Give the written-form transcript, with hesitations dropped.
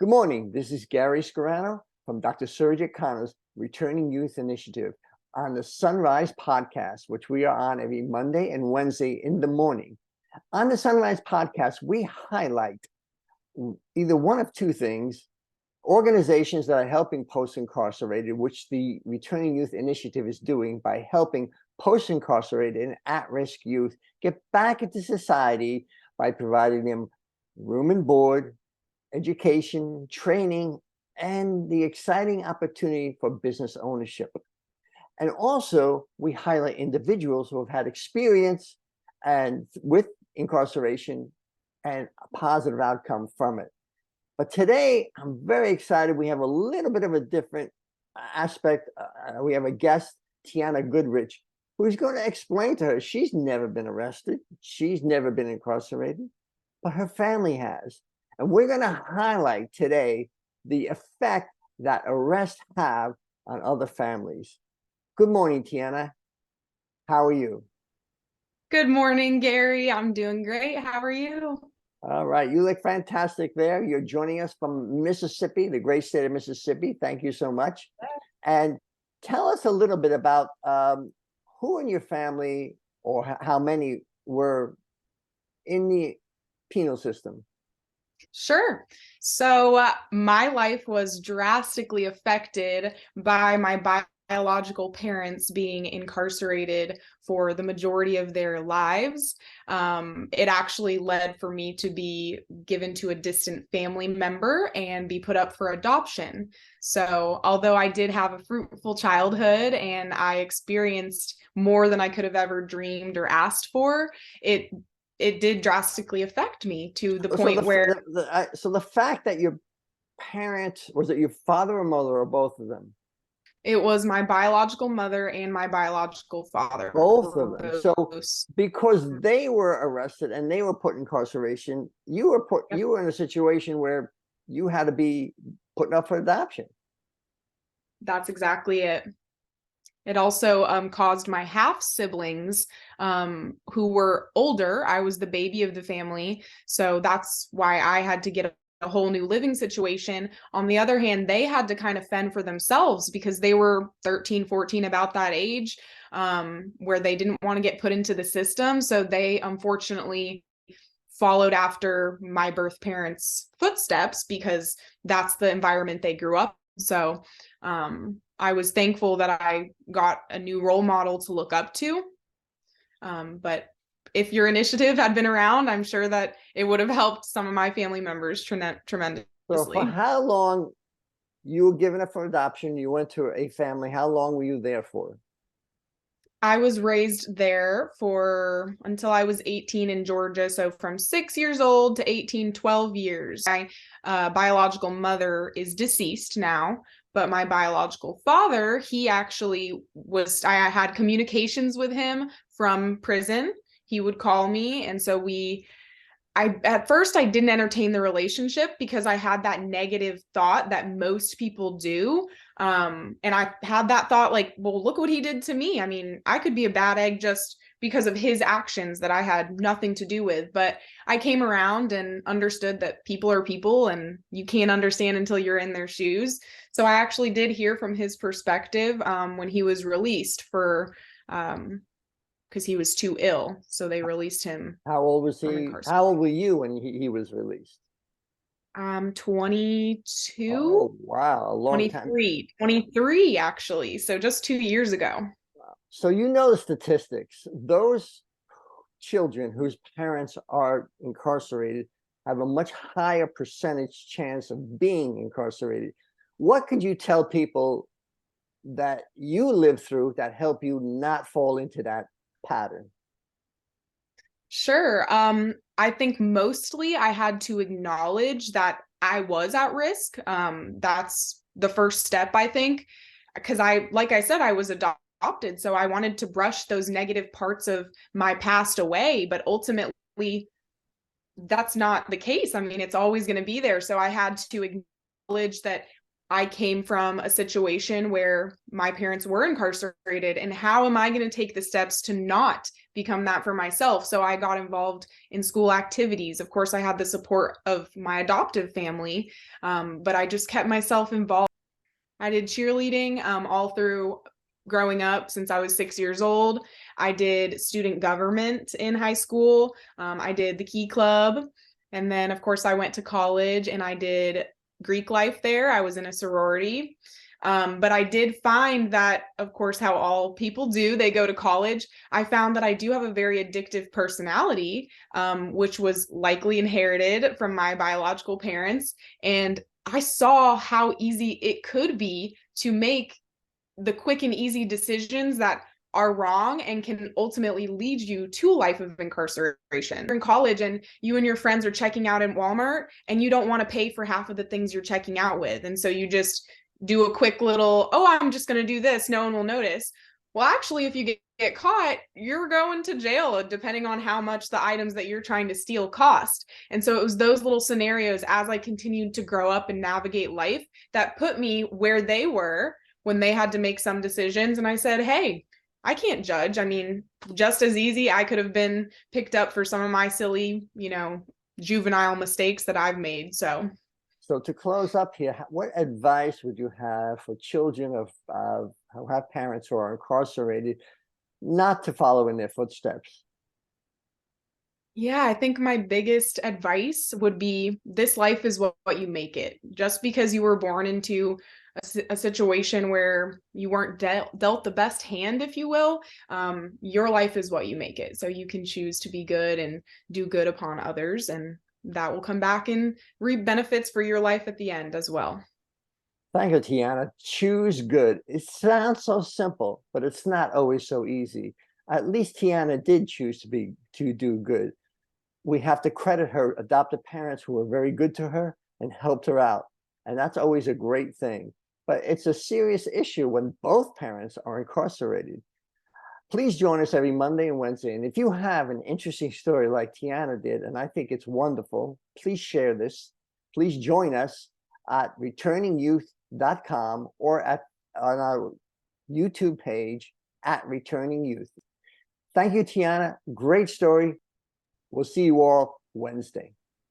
Good morning. This is Gary Scarano from Dr. Sergio Connors Returning Youth Initiative on the Sunrise podcast, which we are on every Monday and Wednesday in the morning. On the Sunrise podcast, we highlight either one of two things: organizations that are helping post-incarcerated, which the Returning Youth Initiative is doing by helping post-incarcerated and at-risk youth get back into society by providing them room and board, education, training, and the exciting opportunity for business ownership. And also, we highlight individuals who have had experience and with incarceration and a positive outcome from it. But today, I'm very excited. We have a little bit of a different aspect. We have a guest, Tiana Goodrich, who's going to explain to her she's never been arrested. She's never been incarcerated, but her family has. And we're going to highlight today the effect that arrests have on other families. Good morning, Tiana. How are you? Good morning, Gary. I'm doing great. How are you? All right. You look fantastic there. You're joining us from Mississippi, the great state of Mississippi. Thank you so much. And tell us a little bit about who in your family or how many were in the penal system. Sure. So my life was drastically affected by my biological parents being incarcerated for the majority of their lives. It actually led for me to be given to a distant family member and be put up for adoption. So although I did have a fruitful childhood and I experienced more than I could have ever dreamed or asked for, it did drastically affect me to the point where... So the fact that your parents, was it your father or mother or both of them? It was my biological mother and my biological father. Both of them. So because they were arrested and they were put in incarceration, you were in a situation where you had to be put up for adoption. That's exactly it. It also caused my half siblings who were older. I was the baby of the family. So that's why I had to get a whole new living situation. On the other hand, they had to kind of fend for themselves because they were 13, 14, about that age, where they didn't want to get put into the system. So they unfortunately followed after my birth parents' footsteps because that's the environment they grew up in. So I was thankful that I got a new role model to look up to. But if your initiative had been around, I'm sure that it would have helped some of my family members tremendously. So for how long you were given up for adoption, you went to a family, how long were you there for? I was raised there for until I was 18 in Georgia. So from 6 years old to 18, 12 years. My biological mother is deceased now, but my biological father, he actually was, I had communications with him from prison. He would call me. And so at first I didn't entertain the relationship because I had that negative thought that most people do. And I had that thought like, well, look what he did to me. I mean, I could be a bad egg just because of his actions that I had nothing to do with. But I came around and understood that people are people and you can't understand until you're in their shoes. So I actually did hear from his perspective when he was released for because he was too ill. So they released him. How old was he? How old were you when he was released? 22. Oh, wow. A long 23. 23, actually. So just 2 years ago. Wow. So you know the statistics. Those children whose parents are incarcerated have a much higher percentage chance of being incarcerated. What could you tell people that you lived through that help you not fall into that pattern? Sure. I think mostly I had to acknowledge that I was at risk. That's the first step, I think, because like I said, I was adopted. So I wanted to brush those negative parts of my past away, but ultimately that's not the case. I mean, it's always going to be there. So I had to acknowledge that I came from a situation where my parents were incarcerated, and how am I going to take the steps to not become that for myself. So I got involved in school activities. Of course, I had the support of my adoptive family, but I just kept myself involved. I did cheerleading all through growing up since I was 6 years old. I did student government in high school. I did the Key Club. And then, of course, I went to college and I did Greek life there. I was in a sorority. But I did find that, of course, how all people do, they go to college. I found that I do have a very addictive personality, which was likely inherited from my biological parents. And I saw how easy it could be to make the quick and easy decisions that are wrong and can ultimately lead you to a life of incarceration. You're in college and you and your friends are checking out in Walmart and you don't want to pay for half of the things you're checking out with. And so you just do a quick little, oh, I'm just going to do this. No one will notice. Well, actually, if you get caught, you're going to jail, depending on how much the items that you're trying to steal cost. And so it was those little scenarios as I continued to grow up and navigate life that put me where they were when they had to make some decisions. And I said, hey, I can't judge. I mean, just as easy, I could have been picked up for some of my silly, juvenile mistakes that I've made. So to close up here, what advice would you have for children who have parents who are incarcerated not to follow in their footsteps? Yeah, I think my biggest advice would be this life is what you make it. Just because you were born into a situation where you weren't dealt the best hand, if you will, your life is what you make it. So you can choose to be good and do good upon others, and that will come back and reap benefits for your life at the end as well. Thank you, Tiana. Choose good. It sounds so simple, but it's not always so easy. At least Tiana did choose to do good. We have to credit her adoptive parents who were very good to her and helped her out. And that's always a great thing. But it's a serious issue when both parents are incarcerated. Please join us every Monday and Wednesday. And if you have an interesting story like Tiana did, and I think it's wonderful, please share this. Please join us at returningyouth.com or on our YouTube page at Returning Youth. Thank you, Tiana. Great story. We'll see you all Wednesday.